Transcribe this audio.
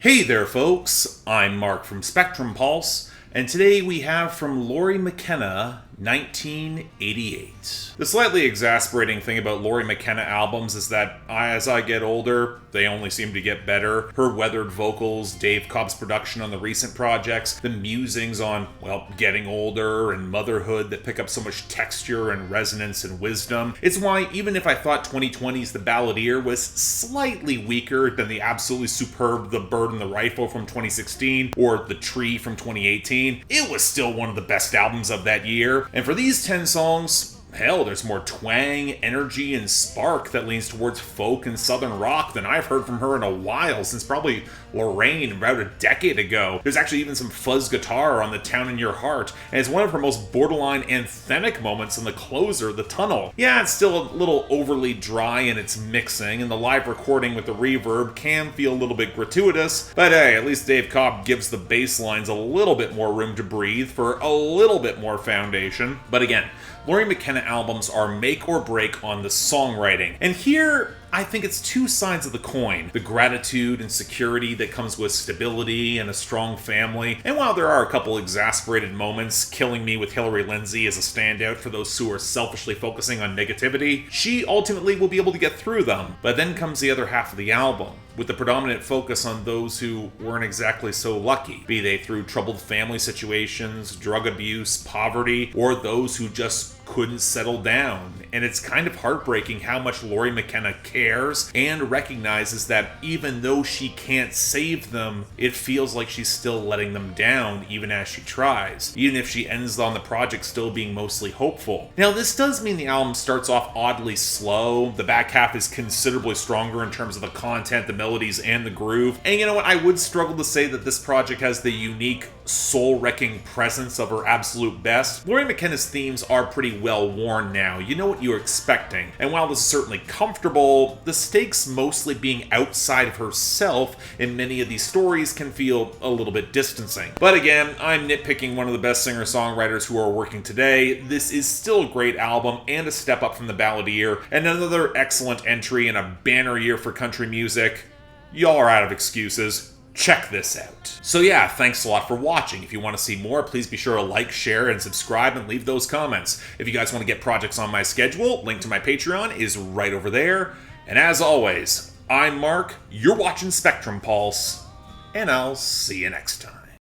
Hey there, folks. I'm Mark from Spectrum Pulse, and today we have from Lori McKenna, 1988. The slightly exasperating thing about Lori McKenna albums is that as I get older, they only seem to get better. Her weathered vocals, Dave Cobb's production on the recent projects, the musings on, well, getting older and motherhood that pick up so much texture and resonance and wisdom. It's why, even if I thought 2020's The Balladeer was slightly weaker than the absolutely superb The Bird and the Rifle from 2016 or The Tree from 2018, it was still one of the best albums of that year. And for these 10 songs, hell, there's more twang, energy, and spark that leans towards folk and southern rock than I've heard from her in a while, since probably Lorraine about a decade ago. There's actually even some fuzz guitar on The Town in Your Heart, and it's one of her most borderline anthemic moments in the closer, The Tunnel. Yeah, it's still a little overly dry in its mixing, and the live recording with the reverb can feel a little bit gratuitous, but hey, at least Dave Cobb gives the bass lines a little bit more room to breathe for a little bit more foundation. But again, Lori McKenna albums are make or break on the songwriting. And here, I think it's two sides of the coin. The gratitude and security that comes with stability and a strong family. And while there are a couple exasperated moments, Killing Me with Hillary Lindsey is a standout for those who are selfishly focusing on negativity, she ultimately will be able to get through them. But then comes the other half of the album, with the predominant focus on those who weren't exactly so lucky, be they through troubled family situations, drug abuse, poverty, or those who just couldn't settle down. And it's kind of heartbreaking how much Lori McKenna cares and recognizes that even though she can't save them, it feels like she's still letting them down even as she tries, even if she ends on the project still being mostly hopeful. Now, this does mean the album starts off oddly slow. The back half is considerably stronger in terms of the content, the melodies, and the groove. And you know what? I would struggle to say that this project has the unique soul-wrecking presence of her absolute best. Lori McKenna's themes are pretty well worn now. You know what you're expecting. And while this is certainly comfortable, the stakes mostly being outside of herself in many of these stories can feel a little bit distancing. But again, I'm nitpicking one of the best singer-songwriters who are working today. This is still a great album and a step up from The Balladeer, and another excellent entry in a banner year for country music. Y'all are out of excuses. Check this out. So yeah, thanks a lot for watching. If you want to see more, please be sure to like, share, and subscribe, and leave those comments. If you guys want to get projects on my schedule, link to my Patreon is right over there. And as always, I'm Mark, you're watching Spectrum Pulse, and I'll see you next time.